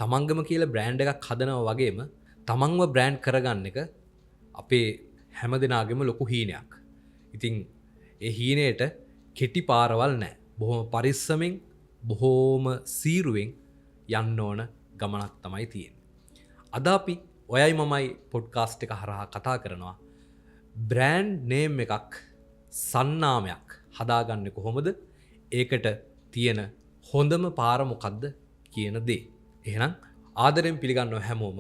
තමන්ගම කියලා බ්‍රෑන්ඩ් එකක් හදනවා වගේම තමන්ව බ්‍රෑන්ඩ් කරගන්න එක අපේ හැම දෙනාගේම ලොකු හීනයක්. ඉතින් ඒ හීනයට කෙටි පාරවල් නෑ. බොහොම පරිස්සමින් බොහෝම සීරුවෙන් යන්න ඕන ගමනක් තමයි තියෙන්නේ. අද අපි ඔයයි මමයි පොඩ්කාස්ට් එක හරහා කතා කරනවා බ්‍රෑන්ඩ් නේම් එකක් සන්නාමයක් හදාගන්න කොහොමද, ඒකට තියෙන හොඳම පාර මොකක්ද කියන දේ. එහෙනම් ආදරෙන් පිළිගන්නවා හැමෝම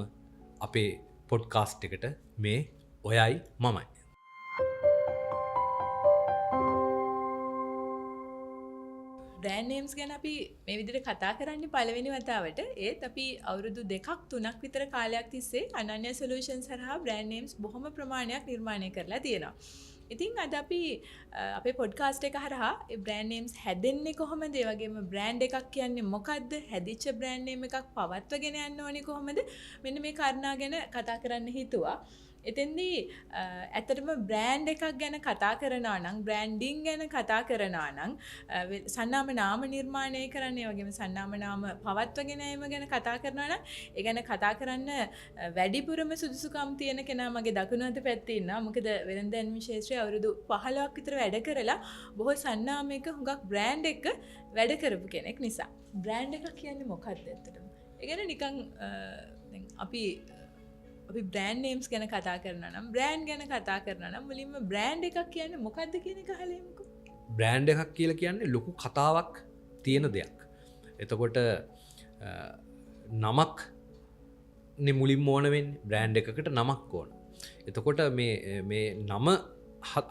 අපේ පොඩ්කාස්ට් එකට. මේ ඔයයි මමයි. බ්‍රෑන්ඩ් නේම්ස් ගැන අපි මේ විදිහට කතා කරන්නේ පළවෙනි වතාවට. ඒත් අපි අවුරුදු 2-3ක් විතර කාලයක් තිස්සේ අනන්‍ය සොලියුෂන්ස් හරහා බ්‍රෑන්ඩ් නේම්ස් බොහොම ප්‍රමාණයක් නිර්මාණය කරලා තියෙනවා. ඉතින් අද අපි අපේ පොඩ්කාස්ට් එක හරහා ඒ බ්‍රෑන්ඩ් නේම්ස් හැදෙන්නේ කොහොමද? ඒ වගේම බ්‍රෑන්ඩ් එකක් කියන්නේ මොකක්ද? හැදිච්ච බ්‍රෑන්ඩ් නේම් එකක් පවත්වාගෙන යන්න ඕනේ කොහොමද? මෙන්න මේ කාරණා ගැන කතා කරන්න හිතුවා. එතෙන්දී ඇත්තටම බ්‍රෑන්ඩ් එකක් ගැන කතා කරනවා නම්, බ්‍රෑන්ඩින් ගැන කතා කරනවා නම්, සන්නාම නාම නිර්මාණය කරන්න, ඒ වගේම සන්නාම නාම පවත්වාගෙන යාම ගැන කතා කරනවා නම්, ඒ ගැන කතා කරන්න වැඩිපුරම සුදුසුකම් තියෙන කෙනා මගේ දකුණු අත පැත්තේ ඉන්නවා. මොකද වෙළඳ දැන්වීම ශාස්ත්‍රයේ අවුරුදු 15ක් විතර වැඩ කරලා බොහෝ සන්නාමයක හුඟක් බ්‍රෑන්ඩ් එක වැඩ කරපු කෙනෙක් නිසා. බ්‍රෑන්ඩ් එකක් කියන්නේ මොකක්ද ඇත්තටම? ඒ කියන්නේ නිකන් දැන් අපි බ්‍රෑන්ඩ් නේම්ස් ගැන කතා කරනවා නම්, බ්‍රෑන්ඩ් ගැන කතා කරනවා නම් මුලින්ම බ්‍රෑන්ඩ් එකක් කියන්නේ මොකක්ද කියන එක අහලා ඉමුකෝ. බ්‍රෑන්ඩ් එකක් කියලා කියන්නේ ලොකු කතාවක් තියෙන දෙයක්. එතකොට නමක් නේ මුලින්ම ඕන වෙන්නේ. බ්‍රෑන්ඩ් එකකට නමක් ඕන. එතකොට මේ නම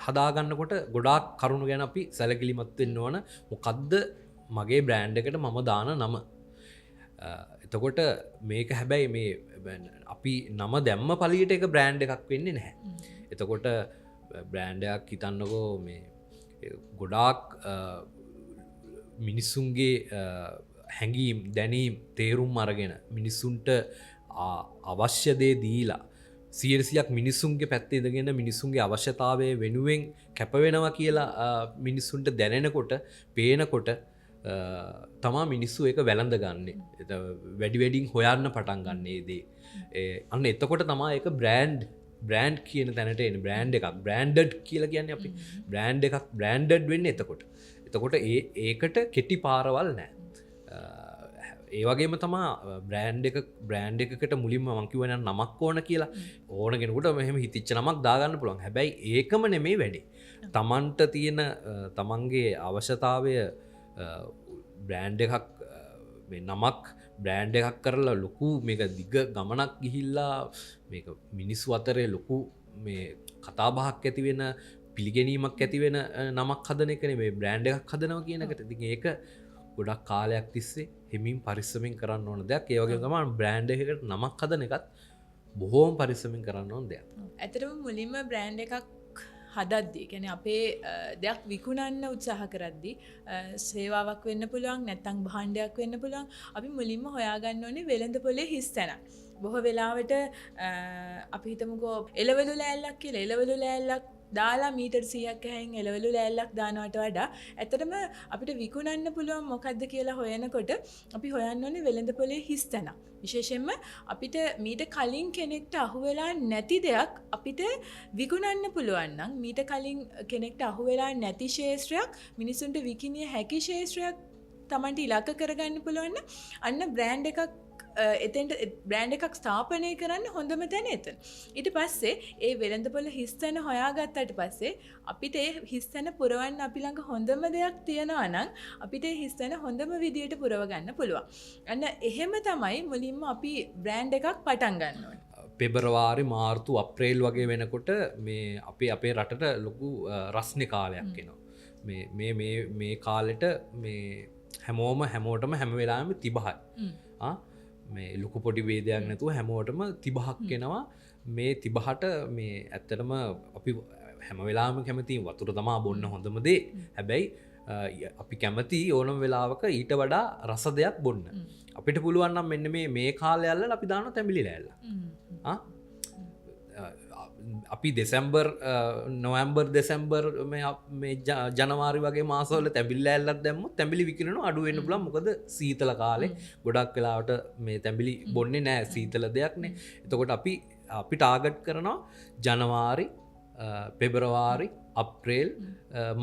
හදාගන්නකොට ගොඩාක් කරුණු ගැන අපි සැලකිලිමත් වෙන්න ඕන. මොකද්ද මගේ බ්‍රෑන්ඩ් එකට මම දාන නම? එතකොට මේක හැබැයි මේ අපි නම දැම්ම පලියට එක බ්‍රෑන්ඩ් එකක් වෙන්නේ නැහැ. එතකොට බ්‍රෑන්ඩ් එකක් හිතන්නකෝ මේ ගොඩාක් මිනිස්සුන්ගේ හැඟීම්, දැනීම්, තේරුම් අරගෙන මිනිස්සුන්ට අවශ්‍ය දේ දීලා 100%ක් මිනිස්සුන්ගේ පැත්තේ ඉඳගෙන මිනිස්සුන්ගේ අවශ්‍යතාවය වෙනුවෙන් කැප වෙනවා කියලා මිනිස්සුන්ට දැනෙනකොට, පේනකොට තමා මිනිස්සු ඒක වැළඳ ගන්න. වැඩින් හොයන්න පටන් ගන්නේ දේ. අන්න එතකොට තමා ඒක බ්‍රෑන්ඩ් කියන තැනට එන. බ්‍රෑන්ඩ් එකක් බ්‍රෑන්ඩඩ් කියලා කියන්නේ අපි. බ්‍රෑන්ඩ් එකක් බ්‍රෑන්ඩඩ් වෙන්නේ එතකොට ඒකට කෙටි පාරවල් නැහැ. ඒ වගේම තමා බ්‍රෑන්ඩ් එකකට මුලින්ම මං කිව්වනම් නමක් ඕන කියලා. ඕන කෙනෙකුට මෙහෙම හිතිච්ච නමක් දාගන්න පුළුවන්. හැබැයි ඒකම නෙමෙයි වැඩේ. තමන්ට තියෙන තමන්ගේ අවශ්‍යතාවය බ්‍රෑන්ඩ් එකක් මේ නමක් බ්‍රෑන්ඩ් එකක් කරලා ලොකු මේක දිග ගමනක් ගිහිල්ලා මේක මිනිස්සු අතරේ ලොකු මේ කතාබහක් ඇති වෙන, පිළිගැනීමක් ඇති වෙන නමක් හදන එකනේ මේ බ්‍රෑන්ඩ් එකක් හදනවා කියන එකට. ඉතින් ඒක ගොඩක් කාලයක් තිස්සේ හිමින් පරිස්සමින් කරන්න ඕන දෙයක්. ඒ වගේම තමයි බ්‍රෑන්ඩ් එකකට නමක් හදන එකත් බොහෝම පරිස්සමින් කරන්න ඕන දෙයක්. ඇත්තටම මුලින්ම බ්‍රෑන්ඩ් එකක් හදද්දී, කියන්නේ අපේ දෙයක් විකුණන්න උත්සාහ කරද්දී, සේවාවක් වෙන්න පුළුවන්, නැත්නම් භාණ්ඩයක් වෙන්න පුළුවන්, අපි මුලින්ම හොයාගන්න ඕනේ වෙළඳ පොලේ හිස් තැනක්. බොහෝ වෙලාවට අපි හිතමුකෝ එළවලු ලෑල්ලක් කියලා. එළවලු ලෑල්ලක් දාලා මීටර් 100ක් හැයින් එළවලු ලෑල්ලක් දානවට වඩා ඇත්තටම අපිට විකුණන්න පුළුවන් මොකද්ද කියලා හොයනකොට අපි හොයන්න ඕනේ වෙළඳ පොලේ හිස් තැනක්. විශේෂයෙන්ම අපිට මීට කලින් කෙනෙක්ට අහුවෙලා නැති දෙයක් අපිට විකුණන්න පුළුවන් නම්, මීට කලින් කෙනෙක්ට අහුවෙලා නැති ශේෂ්ත්‍රයක් මිනිසුන්ට විකිණිය හැකි ශේෂ්ත්‍රයක් Tamanට ඉලක්ක කරගන්න පුළුවන් නම්, අන්න බ්‍රෑන්ඩ් එකක් එතෙන්ට බ්‍රෑන්ඩ් එකක් ස්ථාපනය කරන්න හොඳම තැන එතන. ඊට පස්සේ ඒ වෙළඳපොළ හිස් තැන හොයාගත්තට පස්සේ අපිට ඒ හිස් තැන පුරවන්න අපි ළඟ හොඳම දෙයක් තියෙනවා නම් අපිට ඒ හිස් තැන හොඳම විදියට පුරව ගන්න පුළුවන්. අන්න එහෙම තමයි මුලින්ම අපි බ්‍රෑන්ඩ් එකක් පටන් ගන්න ඕනේ. පෙබරවාරි, මාර්තු, අප්‍රේල් වගේ වෙනකොට මේ අපේ රටට ලොකු රස්නේ කාලයක් එනවා. මේ කාලෙට මේ හැමෝටම හැම වෙලාවෙම 30යි. මේ ලොකු පොඩි වේදයක් නැතුව හැමෝටම 30ක් එනවා. මේ 30ට මේ ඇත්තටම අපි හැම වෙලාවෙම කැමති වතුර තමා බොන්න හොඳම දේ. හැබැයි අපි කැමති ඕනම වෙලාවක ඊට වඩා රස දෙයක් බොන්න. අපිට පුළුවන් නම් මෙන්න මේ කාලය අල්ලලා අපි දානවා තැඹිලි ලෑල්ල. අපි දෙසැම්බර් නොවම්බර් දෙසැම්බර් මේ ජනවාරි වගේ මාසවල තැබිල්ල ඇල්ලත් දැම්ම තැබිලි විකිරෙන අඩුවෙන්න පුලන් මොකද සීතල කාලේ ගොඩක් වෙලාවට මේ තැබිලි බොන්නේ නෑ සීතල දෙයක්නේ එතකොට අපි ටාගට් කරනවා ජනවාරි පෙබරවාරි අප්‍රේල්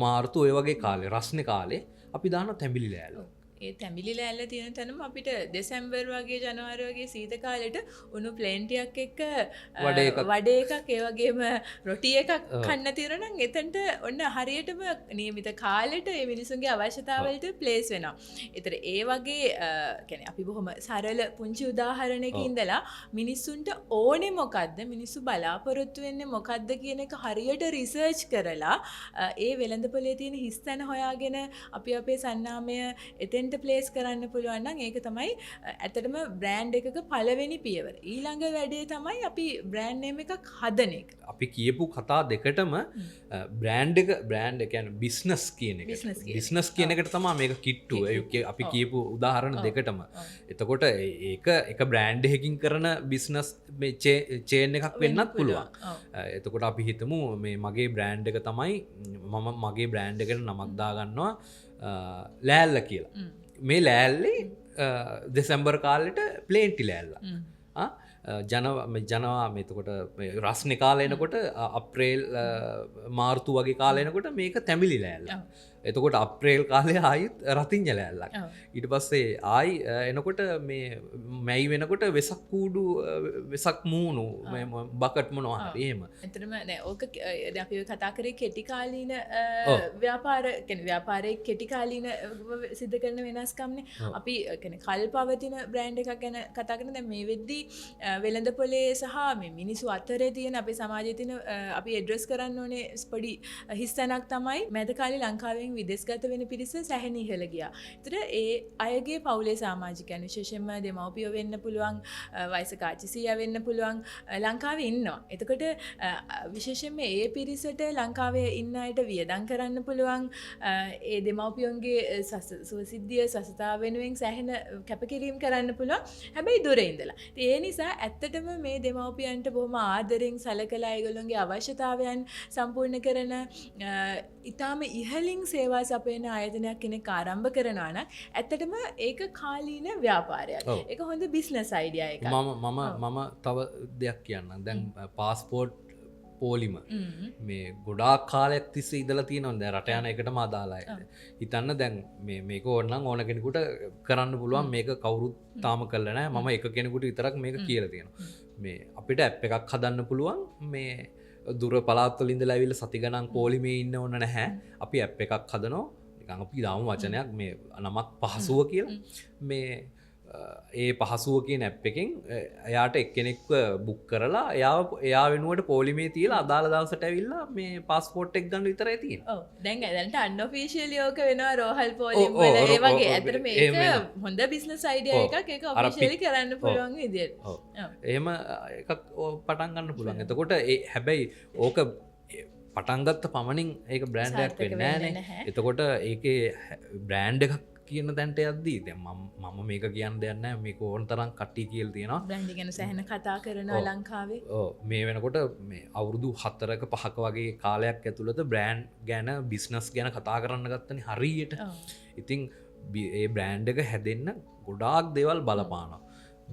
මාර්තු ඔය වගේ කාලේ රස්න කාලේ අපි දාන තැබිලි ලෑල්ල ඒ තැඹිලි ලෑල්ල තියෙන තැනම අපිට දෙසැම්බර් වගේ ජනවාරි වගේ සීත කාලෙට උණු ප්ලේන්ටියක් එක්ක වඩේ එකක් ඒ වගේම රොටි එකක් කන්න තියෙනවා නම් එතනට ඔන්න හරියටම නියමිත කාලෙට මේ මිනිසුන්ගේ අවශ්‍යතාවලට ප්ලේස් වෙනවා. ඒතර ඒ වගේ කියන්නේ අපි බොහොම සරල පුංචි උදාහරණයකින් ඉඳලා මිනිසුන්ට ඕනේ මොකද්ද මිනිස්සු බලාපොරොත්තු වෙන්නේ මොකද්ද කියන එක හරියට රිසර්ච් කරලා ඒ වෙළඳපොලේ තියෙන හිස්තැන හොයාගෙන අපි අපේ සන්නාමය එතෙන් ප්ලේස් කරන්න පුළුවන් නම් ඒක තමයි ඇත්තටම බ්‍රෑන්ඩ් එකක පළවෙනි පියවර. ඊළඟ වැඩේ තමයි අපි බ්‍රෑන්ඩ් නේම් එකක් හදන එක. අපි කියපු කතා දෙකටම බ්‍රෑන්ඩ් කියන්නේ බිස්නස් කියන එක. බිස්නස් කියන එකට තමයි මේක කිට්ටු. අපි කියපු උදාහරණ දෙකටම. එතකොට ඒක බ්‍රෑන්ඩ් එකකින් කරන බිස්නස් මේ චේන් එකක් වෙන්නත් පුළුවන්. එතකොට අපි හිතමු මේ මගේ බ්‍රෑන්ඩ් එක තමයි මම මගේ බ්‍රෑන්ඩ් එකට නමක් දාගන්නවා ලෑල්ල කියලා. මේ ලෑල්ලේ දෙසැම්බර් කාලෙට ප්ලේන්ටි ලෑල්ල ජනවා මෙතකොට රස්න කාලයනකොට අප්‍රේල් මාර්තු වගේ කාලයනකොට මේක තැමිලි ලෑල්ල එතකොට අප්‍රේල් කාලය ආයුත් රතිංජ ලෑල්ලක් ඊට පස්සේ ආයි එනකොට මේ මැයි වෙනකොට වෙසක් කූඩු වෙසක් මූුණු බකට් මොනවා ඒම එතරම ඕක අපි කතා කරේ කෙටිකාලීන ව්‍යාපාර ව්‍යාපාරය කෙටිකාලීන සිද්ධ කරන වෙනස්කම්නේ අපි කල් පවතින බ්‍රෑන්් එකක් ගැන කතා කරන දැන් මේ වෙද්දී වෙළඳ පොලේ සහ මේ මිනිස්සු අතරේ තියෙන අපේ සමාජයේ තියෙන අපි ඇඩ්‍රස් කරන්න ඕනේ පොඩි හිස්තැනක් තමයි මෑත කාලේ ලංකාවෙන් විදේශගත වෙන පිරිස සැහැණ ඉහළ ගියා. ඒතර ඒ අයගේ පවුලේ සමාජිකයන් විශේෂයෙන්ම දෙමව්පියෝ වෙන්න පුළුවන්, වයසක ආච්චිසීයා වෙන්න පුළුවන් ලංකාවේ ඉන්නවා. එතකොට විශේෂයෙන්ම ඒ පිරිසට ලංකාවේ ඉන්න අයට වියදම් කරන්න පුළුවන් ඒ දෙමව්පියන්ගේ සුවසිද්ධිය සසතාව වෙනුවෙන් සැහැණ කැපකිරීම කරන්න පුළුවන්. හැබැයි දුරේ ඉඳලා. ඒ නිසා ඇත්තටම මේ දෙමව්පියන්ට බොහොම ආදරෙන් සැලකලා ඒගොල්ලොන්ගේ අවශ්‍යතාවයන් සම්පූර්ණ කරන ඉතාම ඉහළින් සේවා සපයන ආයතනයක් කෙනෙක් ආරම්භ කරනවා නම් ඇත්තටම ඒක කාලීන ව්‍යාපාරයක්. ඒක හොඳ බිස්නස් අයිඩියා එකක්. මම තව දෙයක් කියන්නම්. දැන් පාස්පෝර්ට් පෝලිම මේ ගොඩාක් කාලයක් තිස්සේ ඉඳලා තියෙනවා. දැන් රට යන එකටම අදාළයි. හිතන්න දැන් මේක ඕනනම් ඕන කෙනෙකුට කරන්න පුළුවන්. මේක කවුරුත් තාම කරලා නැහැ. මම එක කෙනෙකුට විතරක් මේක කියලා තියෙනවා. මේ අපිට ඇප් එකක් හදන්න පුළුවන්. මේ දුර පලාත්වල ඉඳලා ඇවිල්ලා සති ගණන් පොලිමේ ඉන්න ඕන නැහැ. අපි ඇප් එකක් හදනවා. නිකන් අපි දාමු වචනයක් මේ නමක් පහසුව කියලා. මේ ඒ පහසුව කියන ඇප් එකෙන් එයාට එක්කෙනෙක්ව බුක් කරලා එයා වෙනුවට පොලිමේ තියලා අදාළ දවසට ඇවිල්ලා මේ පාස්පෝර්ට් එක ගන්න විතරයි තියෙන්නේ. ඔව්. දැන් දැනට අන්ඔෆිෂියලි ඕක වෙනවා රෝහල් පොලිම වල ඒ වගේ. ඇත්තට මේක හොඳ බිස්නස් අයිඩියා එකක්. ඒක ඔෆිෂියලි කරන්න පුළුවන් විදියට. ඔව්. එහෙම එකක් පටන් ගන්න පුළුවන්. එතකොට හැබැයි ඕක පටන් ගත්ත පමණින් ඒක බ්‍රෑන්ඩ් එකක් වෙන්නේ නැහැ. එතකොට ඒකේ බ්‍රෑන්ඩ් එකක් කියන තැන්ට යද්දී දැන් මම මේක කියන්න දෙයක් නැහැ. මේක ඕන තරම් කට්ටිය කියලා තියෙනවා. බ්‍රෑන්ඩ් ගැන සැහැණ කතා කරනවා ලංකාවේ. ඔව් මේ වෙනකොට මේ අවුරුදු 4ක 5ක වගේ කාලයක් ඇතුළත බ්‍රෑන්ඩ් ගැන බිස්නස් ගැන කතා කරන්න ගත්තනේ හරියට. ඉතින් ඒ බ්‍රෑන්ඩ් එක හැදෙන්න ගොඩාක් දේවල් බලපානවා.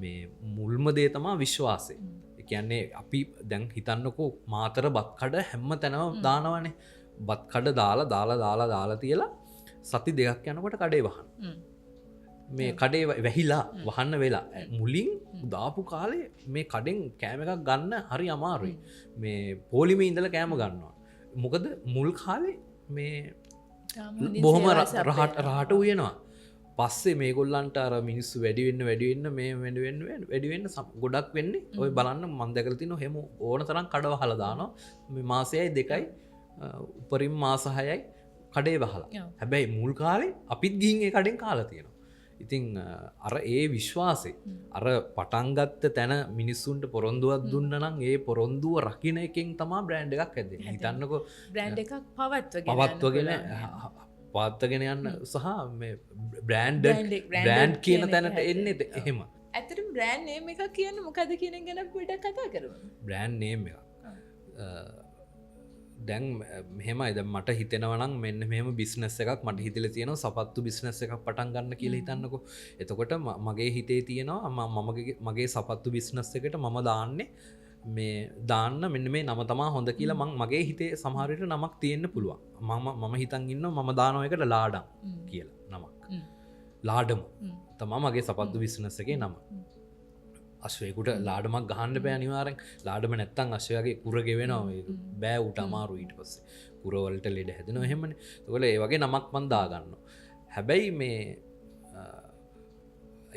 මේ මුල්ම දේ තමයි විශ්වාසය. ඒ කියන්නේ අපි දැන් හිතන්නකෝ මාතර බත් කඩ හැම තැනම දානවනේ. බත් කඩ දාලා තියලා සති දෙකක් යනකොට කඩේ වහන. මේ කඩේ වැහිලා වහන්න වෙලා මුලින් දාපු කාලේ මේ කඩෙන් කෑම එකක් ගන්න හරි අමාරුයි. මේ පොලිමේ ඉඳලා කෑම ගන්නවා. මොකද මුල් කාලේ මේ බොහොම රහට උයනවා. පස්සේ මේගොල්ලන්ට අර මිනිස්සු වැඩි වෙන්න මේ වැඩි වෙන්න ගොඩක් වෙන්නේ ඔය බලන්න මම දැකලා තිනවා හැම ඕන තරම් කඩ වහලා දානවා. මේ මාසයයි දෙකයි උපරිම මාස 6යි කඩේ වහලා. හැබැයි මුල් කාලේ අපිත් ගිහින් ඒ කඩෙන් කාලා තියෙනවා. ඉතින් අර ඒ විශ්වාසය අර පටන් ගත්ත තැන මිනිස්සුන්ට පොරොන්දුවක් දුන්න නම් ඒ පොරොන්දුව රකින්න එකෙන් තමයි බ්‍රෑන්ඩ් එකක් හැදෙන්නේ. හිතන්නකෝ බ්‍රෑන්ඩ් එකක් පවත්වගෙන යන්න සහ මේ බ්‍රෑන්ඩ් කියන තැනට එන්නේ එහෙම. ඇත්තටම බ්‍රෑන්ඩ් නේම් එකක් කියන්නේ මොකද්ද කියන එක ගැන පොඩ්ඩක් කතා කරමු. බ්‍රෑන්ඩ් නේම් එක දැන් මෙහෙමයි දැන් මට හිතෙනවනම් මෙන්න මෙහෙම බිස්නස් එකක් මට හිතලා තියෙනවා සපත්තු බිස්නස් එකක් පටන් ගන්න කියලා හිතන්නකෝ. එතකොට මගේ හිතේ තියෙනවා මගේ සපත්තු බිස්නස් එකට මම දාන්නේ මේ දාන්න මෙන්න මේ නම තමා හොඳ කියලා මගේ හිතේ සමහර විට නමක් තියෙන්න පුළුවන්. මම හිතන් ඉන්නවා මම දානවා එකට ලාඩම් කියලා නමක්. ලාඩම තමා මගේ සපත්තු බිස්නස් එකේ නම. අශ්වයකුට ලාඩමක් ගහන්න බෑ අනිවාර්යෙන්. ලාඩම නැත්තම් අශ්වයාගේ කුර ගෙවෙනවා. බෑ ඌට අමාරු ඊට පස්සේ. කුරවලට ලෙඩ හැදෙනවා එහෙමනේ. ඒකවල ඒ වගේ නමක් මන් දාගන්නවා. හැබැයි මේ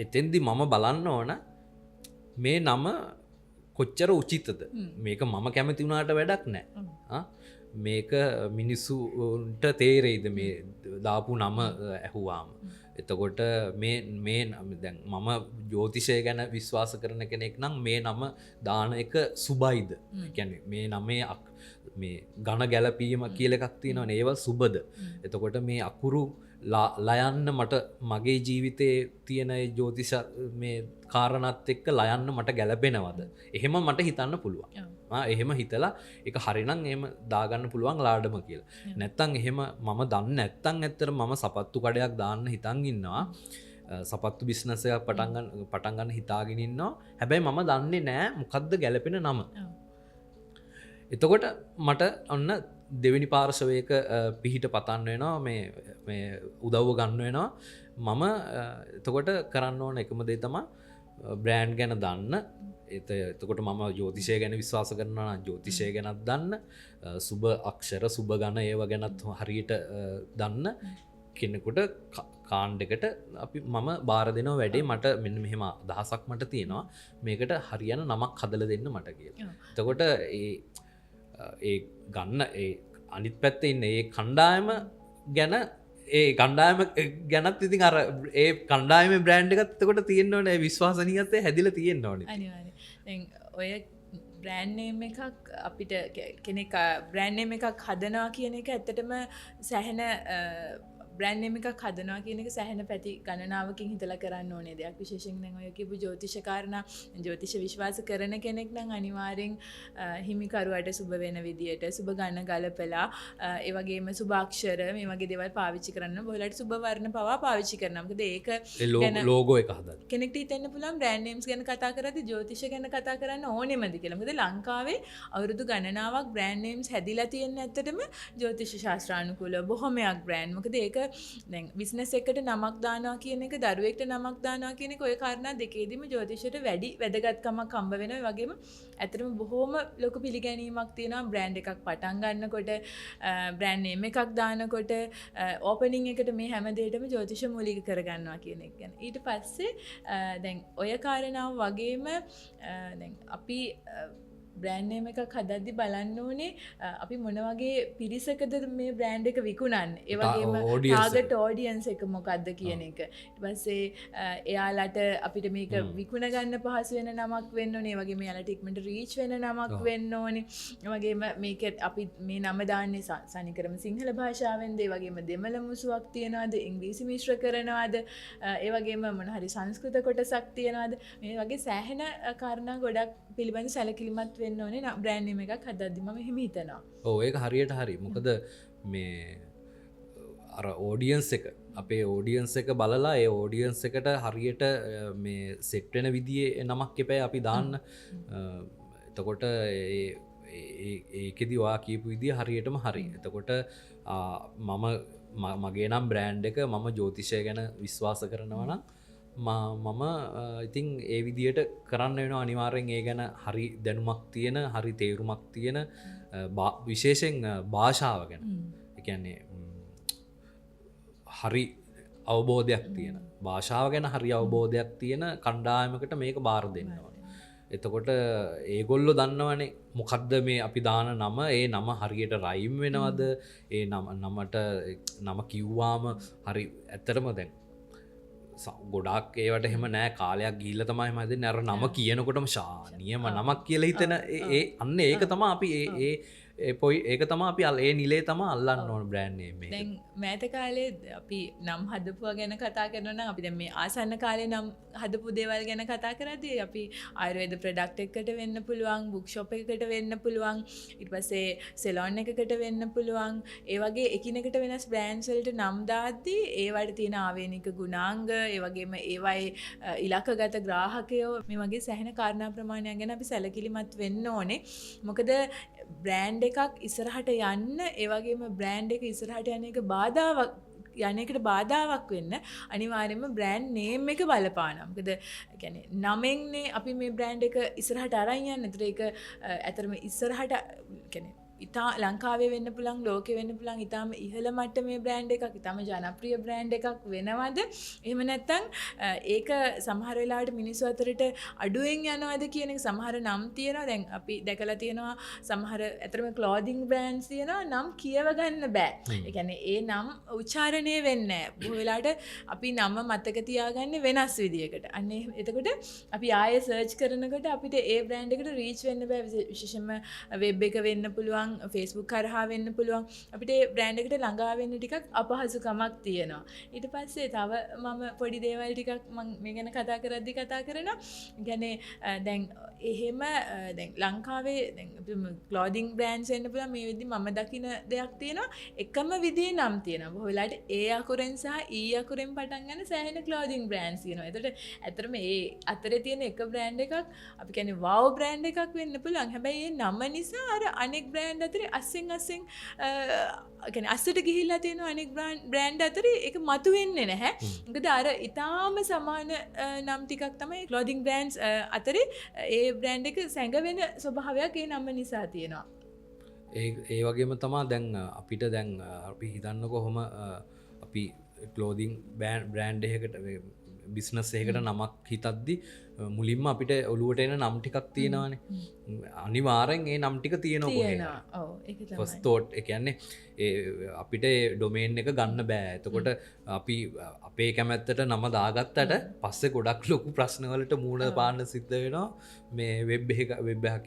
එතෙන්දි මම බලන්න ඕන මේ නම කොච්චර උචිතද. මේක මම කැමති වුණාට වැඩක් නැහැ. මේක මිනිස්සුන්ට තේරෙයිද මේ දාපු නම ඇහුවාම. එතකොට මේ දැන් මම ජ්‍යෝතිෂය ගැන විශ්වාස කරන කෙනෙක් නම් මේ නම දාන එක සුබයිද. කියන්නේ මේ නමේ මේ ඝන ගැලපීම කියලා එකක් තියෙනවනේ ඒවා සුබද. එතකොට මේ අකුරු ලයන්න මට මගේ ජීවිතයේ තියෙන ජ්‍යෝතිෂ මේ කාරණාත් එක්ක ලයන්න මට ගැලපෙනවද? එහෙම මට හිතන්න පුළුවන්. එහෙම හිතලා ඒක හරිනම් එහෙම දාගන්න පුළුවන් ලාඩම කියලා. නැත්තම් එහෙම මම දන්නේ නැත්තම් ඇත්තට මම සපත්තු කඩයක් දාන්න හිතන් ඉන්නවා. සපත්තු බිස්නස් එකක් පටන් ගන්න හිතාගෙන ඉන්නවා. හැබැයි මම දන්නේ නැහැ මොකද්ද ගැලපෙන නම. එතකොට මට ඔන්න දෙවෙනි පාර්ශවයක පිහිට පතන්න වෙනවා මේ උදව්ව ගන්න වෙනවා. මම එතකොට කරන්න ඕන එකම දේ තමයි බ්‍රෑන්ඩ් ගැන දන්න. එතකොට මම ජ්‍යෝතිෂය ගැන විශ්වාස කරනවා නම් ජ්‍යෝතිෂය ගැනත් දන්න. සුබ අක්ෂර සුබ ගණ ඒව ගැනත් හරියට දන්න කෙනෙකුට කාණ්ඩයකට අපි මම බාර දෙනවා වැඩේ. මට මෙන්න මෙහෙම අදහසක් මට තියෙනවා මේකට හරියන නමක් හදලා දෙන්න මට කියලා. එතකොට ඒ ගන්න ඒ අනිත් පැත්තේ ඉන්න ඒ කණ්ඩායම ගැන ඒ කණ්ඩායම ගැනත් ඉතින් අර ඒ කණ්ඩායමේ බ්‍රෑන්ඩ් එකත් එතකොට තියෙන්න ඕනේ විශ්වාසනීයත්වය හැදිලා තියෙන්න ඕනේ. අනිවාර්යයෙන්. දැන් ඔය බ්‍රෑන්ඩ් නේම් එකක් අපිට කෙනෙක් බ්‍රෑන්ඩ් නේම් එකක් හදනවා කියන එක ඇත්තටම සැහෙන බ්‍රෑන්ඩ් නේම් එකක් හදනවා කියන එක සැහෙන පැති ගණනාවකින් හිතලා කරන්න ඕනේ දෙයක්. විශේෂයෙන් දැන් ඔය කියපු ජ්‍යෝතිෂ කාරණා ජ්‍යෝතිෂ විශ්වාස කරන කෙනෙක් නම් අනිවාර්යෙන් හිමිකරුවට සුබ වෙන විදියට සුබ ගණන ගලපලා ඒ වගේම සුබ අක්ෂර මේ වගේ දේවල් පාවිච්චි කරන්න බොහොලට සුබ වර්ණ පවා පාවිච්චි කරනවා. මොකද ඒක ලෝගෝ එක හදන්න. කෙනෙක්ට හිතෙන්න පුළුවන් බ්‍රෑන්ඩ් නේම්ස් ගැන කතා කරද්දී ජ්‍යෝතිෂ ගැන කතා කරන්න ඕනෙමද කියලා. මොකද ලංකාවේ අවුරුදු ගණනාවක් බ්‍රෑන්ඩ් නේම්ස් හැදිලා තියෙන ඇත්තටම ජ්‍යෝතිෂ ශාස්ත්‍රානුකූලව බොහොමයක් බ්‍රෑන්ඩ්. මොකද ඒක දැන් බිස්නස් එකට නමක් දානවා කියන එක දරුවෙක්ට නමක් දානවා කියන එක ඔය කාරණා දෙකේදීම ජ්‍යෝතිෂයට වැඩි වැදගත්කමක් හම්බ වෙනවා. ඒ වගේම ඇත්තටම බොහොම ලොකු පිළිගැනීමක් තියෙනවා බ්‍රෑන්ඩ් එකක් පටන් ගන්නකොට බ්‍රෑන්ඩ් නේම් එකක් දානකොට ඕපනින් එකට මේ හැම දෙයකටම ජ්‍යෝතිෂ මූලික කරගන්නවා කියන එක ගැන. ඊට පස්සේ දැන් ඔය කාරණාව වගේම දැන් අපි බ්‍රෑන්ඩ් නේම් එකක් හදද්දි බලන්න ඕනේ අපි මොන වගේ පිරිසකද මේ බ්‍රෑන්ඩ් එක විකුණන්නේ. ඒ වගේම ටාගට් ඔඩියන්ස් එක මොකක්ද කියන එක. ඊට පස්සේ එයාලට අපිට මේක විකුණ ගන්න පහසු වෙන නමක් වෙන්න ඕනේ. ඒ වගේම එයාලට ඉක්මනට රීච් වෙන නමක් වෙන්න ඕනේ. ඒ වගේම මේක අපි මේ නම දාන්නේ සනිකරම සිංහල භාෂාවෙන්ද, ඒ වගේම දෙමළ මුසුවක් තියනවාද, ඉංග්‍රීසි මිශ්‍ර කරනවාද, ඒ වගේම මොන හරි සංස්කෘත කොටසක් තියනවාද, මේ වගේ සෑහෙන කාරණා ගොඩක් පිළිබඳ සැලකිලිමත් වෙන්න ඕනේ බ්‍රෑන්ඩ් නේම් එකක් හදද්දි මම එහෙම හිතනවා. ඔව් ඒක හරියට හරි. මොකද මේ අර ඔඩියන්ස් එක අපේ ඔඩියන්ස් එක බලලා ඒ ඔඩියන්ස් එකට හරියට මේ සෙට් වෙන විදිහේ නමක් එපැයි අපි දාන්න. එතකොට ඒකෙදි ඔයා කියපු විදිහ හරියටම හරි. එතකොට මගේ නම් බ්‍රෑන්ඩ් එක මම ජ්‍යෝතිෂය ගැන විශ්වාස කරනවා නම් මම ඉතින් ඒ විදියට කරන්න වෙන අනිවාර්යෙන් ඒ ගැන හරි දැනුමක් තියෙන හරි තේරුමක් තියෙන විශේෂයෙන් භාෂාව ගැන කියන්නේ හරි අවබෝධයක් තියෙන භාෂාව ගැන හරි අවබෝධයක් තියෙන කණ්ඩායමකට මේක බාර දෙන්න ඕනේ. එතකොට ඒගොල්ලෝ දන්නවනේ මොකද්ද මේ අපි දාන නම ඒ නම හරියට රයිම් වෙනවද ඒ නමට නම කිව්වාම හරි ඇත්තටම දැන් ගොඩක් ඒවට එහෙම නෑ කාලයක් ගිහිල්ලා තමයි මම හදන්නේ අර නම කියනකොටම ශානියම නමක් කියලා හිතන ඒ අන්න ඒක තමයි අපි ඒ පොයි ඒක තම අපි අල් ඒ නිලේ තම අල්ලන්න ඕන බ්‍රෑන්්නේ මේ දැන් මෑත කාලේ අපි නම් හදපුවා ගැන කතා කරනවා අපි දැන් මේ ආසන්න කාලේ නම් හදපු දේවල් ගැන කතා කරද්දී අපි ආයුර්වේද ප්‍රොඩක්ට් එකකට වෙන්න පුළුවන් බුක් ෂොප් එකකට වෙන්න පුළුවන් ඊට පස්සේ සෙලොන් එකකට වෙන්න පුළුවන් ඒ වගේ එකිනෙකට වෙනස් බ්‍රෑන්ඩ්ස් වලට නම් දාද්දී ඒවට තියෙන ආවේනික ගුණාංග ඒ වගේම ඒවයි ඉලක්කගත ග්‍රාහකයෝ මේ වගේ සෑහෙන කාරණා ප්‍රමාණයක් ගැන අපි සැලකිලිමත් වෙන්න ඕනේ මොකද බ්‍රෑන්ඩ් එකක් ඉස්සරහට යන්න ඒ වගේම බ්‍රෑන්ඩ් එක ඉස්සරහට යන එක බාධාවක් යන්නේකට බාධාවක් වෙන්න අනිවාර්යයෙන්ම බ්‍රෑන්ඩ් නේම් එක බලපානවා. මොකද කියන්නේ නමෙන්නේ අපි මේ බ්‍රෑන්ඩ් එක ඉස්සරහට අරන් යන්න. ඒතර ඒක ඇත්තටම ඉස්සරහට කියන්නේ ඉතා ලංකාවේ වෙන්න පුළුවන් ලෝකෙ වෙන්න පුළුවන් ඉතාම ඉහළ මට්ටමේ බ්‍රෑන්ඩ් එකක් ඉතාම ජනප්‍රිය බ්‍රෑන්ඩ් එකක් වෙනවද එහෙම නැත්නම් ඒක සමහර වෙලාවට මිනිස්සු අතරට අඩුවෙන් යනවද කියන එක සමහර නම් තියෙනවා දැන් අපි දැකලා තියෙනවා සමහර අතරම ක්ලෝදින් බ්‍රෑන්ඩ්ස් තියෙනවා නම් කියව ගන්න බෑ ඒ කියන්නේ ඒ නම් උච්චාරණය වෙන්නේ නැහැ බොහෝ වෙලාවට අපි නම මතක තියාගන්නේ වෙනස් විදියකට අන්න එතකොට අපි ආයෙ සර්ච් කරනකොට අපිට ඒ බ්‍රෑන්ඩ් එකට රීච් වෙන්න බෑ විශේෂයෙන්ම වෙබ් එක වෙන්න පුළුවන් ෆේස්බුක් කරහා වෙන්න පුළුවන් අපිට බ්‍රෑන්ඩ් එකට ළඟා වෙන්න ටිකක් අපහසුකමක් තියෙනවා ඊට පස්සේ තව මම පොඩි දේවල් ටිකක් මම මේ ගැන කතා කරද්දි කතා කරනවා කියන්නේ දැන් එහෙම දැන් ලංකාවේ දැන් ක්ලෝදින් බ්‍රෑන්ඩ්ස් වෙන්න පුළුවන් මේ විදිහ මම දකින දෙයක් තියෙනවා එකම විදිහේ නම් තියෙනවා බොහෝ වෙලාවට ඒ අකුරෙන් සහ ඊ අකුරෙන් පටන් ගන්න සෑහෙන ක්ලෝදින් බ්‍රෑන්ඩ්ස් තියෙනවා එතකොට ඇත්තටම ඒ අතරේ තියෙන එක බ්‍රෑන්ඩ් එකක් අපි කියන්නේ වව් බ්‍රෑන්ඩ් එකක් වෙන්න පුළුවන් හැබැයි ඒ නම නිසා අර අනෙක් බ්‍රෑන්ඩ් අතරේ අස්සෙන් කියන්නේ අස්සට ගිහිල්ලා තියෙන අනෙක් බ්‍රෑන්ඩ් අතරේ ඒක මතු වෙන්නේ නැහැ. මොකද අර ඊටාම සමාන නම් ටිකක් තමයි ක්ලෝදින් බ්‍රෑන්ඩ්ස් අතරේ ඒ බ්‍රෑන්ඩ් එක සැඟවෙන ස්වභාවයක් ඒ නම නිසා තියෙනවා. ඒ වගේම තමා දැන් අපිට දැන් අපි හිතන්න කොහොම අපි ක්ලෝදින් බ්‍රෑන්ඩ් එකකට බිස්නස් එකකට නමක් හිතද්දි මුලින්ම අපිට ඔලුවට එන නම් ටිකක් තියෙනවානේ අනිවාර්යෙන් ඒ නම් ටික තියෙනවා ෆස්තෝට් ඒ කියන්නේ අපිට ඩොමේන් එක ගන්න බෑ එතකොට අපි අපේ කැමැත්තට නම දාගත්තට පස්සේ ගොඩක් ලොකු ප්‍රශ්නවලට මූණ පාන්න සිද්ධ වෙනවා මේ වෙබ් එකක්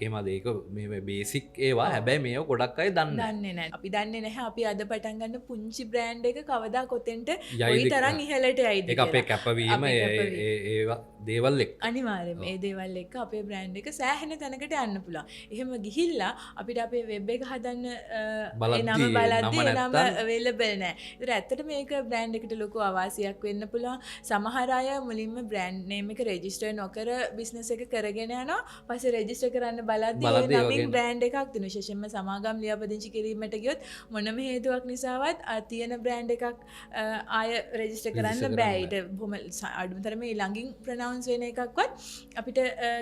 එහෙමද ඒක මේ බේසික් ඒවා හැබැයි මේව ගොඩක් අය දන්නේ නැහැ අපි දන්නේ නැහැ අපි අද පටන් ගන්න පුංචි බ්‍රෑන්ඩ් එක කවදා කොතෙන්ට ওই තරම් ඉහළට යයිද ඒක අපේ කැපවීම ඒවා දේවල් එක්ක අනිවාර්යයෙන් මේ දේවල් එක්ක අපේ බ්‍රෑන්ඩ් එක සෑහෙන තැනකට යන්න පුළුවන්. එහෙම ගිහිල්ලා අපිට අපේ වෙබ් එක හදන්න ඒ නම බලද්දී ඒ නම available නැහැ. ඒතර ඇත්තට මේක බ්‍රෑන්ඩ් එකට ලොකු අවාසියක් වෙන්න පුළුවන්. සමහර අය මුලින්ම බ්‍රෑන්ඩ් නේම් එක රෙජිස්ටර් නොකර බිස්නස් එක කරගෙන යනවා. පස්සේ රෙජිස්ටර් කරන්න බලද්දී ඒ නමින් බ්‍රෑන්ඩ් එකක් තියෙන විශේෂයෙන්ම සමාගම් ලියාපදිංචි කිරීමට ගියොත් මොනම හේතුවක් නිසාවත් තියෙන බ්‍රෑන්ඩ් එකක් ආය රෙජිස්ටර් කරන්න බෑ. ඊට බොහොම අඩුම තරමේ ළඟින් ප්‍රනවුන්ස් වෙන එකක්වත් අපිට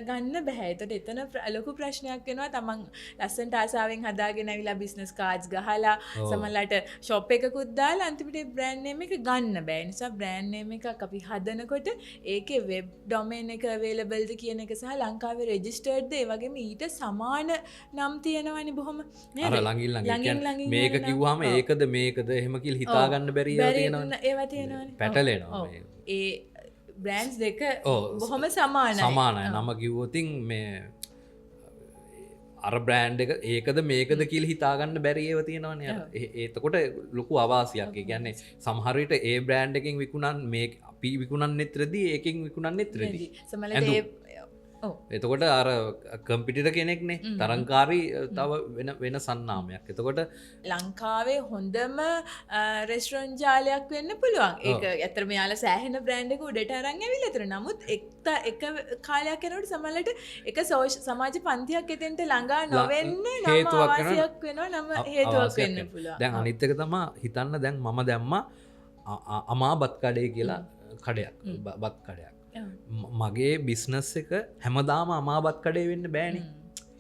ගන්න බෑ. එතකොට එතන ලොකු ප්‍රශ්නයක් වෙනවා. තමන් ලස්සනට ආසාවෙන් හදාගෙන ඇවිල්ලා බිස්නස් කාඩ්ස් ගහලා සමහරවිට ෂොප් එකකුත් දාලා අන්තිමට බ්‍රෑන්ඩ් නේම් එක ගන්න බෑ. ඒ නිසා බ්‍රෑන්ඩ් නේම් එකක් අපි හදනකොට ඒකේ වෙබ් ඩොමේන් එක අවේලබල්ද කියන එක සහ ලංකාවේ රෙජිස්ටර්ඩ්ද ඒ වගේම ඊට සමාන නම් තියෙනවනේ බොහොම නේද? අර ළඟින් මේක කිව්වම ඒකද මේකද එහෙම කියලා හිතා ගන්න බැරි ඒවා තියෙනවනේ. ඒවා තියෙනවනේ. පැටලෙනවා. ඒ බ්‍රෑන්ඩ්ස් දෙක බොහොම සමානයි. නම කිව්වොතින් මේ අර බ්‍රෑන්ඩ් එක ඒකද මේකද කියලා හිතාගන්න බැරි ඒවා තියෙනවනේ. එතකොට ලොකු අවාසියක්. ඒ කියන්නේ සමහර විට ඒ බ්‍රෑන්ඩ් එකෙන් විකුණන් මේ අපි විකුණන්නෙත් රෙදි ඒකෙන් විකුණන්නෙත් රෙදි. සමහරවිට එතකොට අර කම්පිටිටර් කෙනෙක්නේ තරංකාරී තව වෙන සන්නාමයක්. එතකොට ලංකාවේ හොඳම රෙස්ටොරන්ට් ජාලයක් වෙන්න පුළුවන්. ඒක ඇත්තටම යාලා සෑහෙන බ්‍රෑන්ඩ් එක උඩට අරන් ඇවිල්ලා ඒතර. නමුත් එක කාලයක් යනකොට සමහරවිට එක සමාජ පන්තියක් එතෙන්ට ළඟා නොවෙන්න නම අවාසියක් වෙනවා. නම හේතුවක් වෙන්න පුළුවන්. දැන් අනිත් එක තමයි හිතන්න දැන් මම දැම්මා අමා බත් කඩේ කියලා කඩයක්. බත් කඩයක්. මගේ බිස්නස් එක හැමදාම අමාබත් කඩේ වෙන්න බෑනි.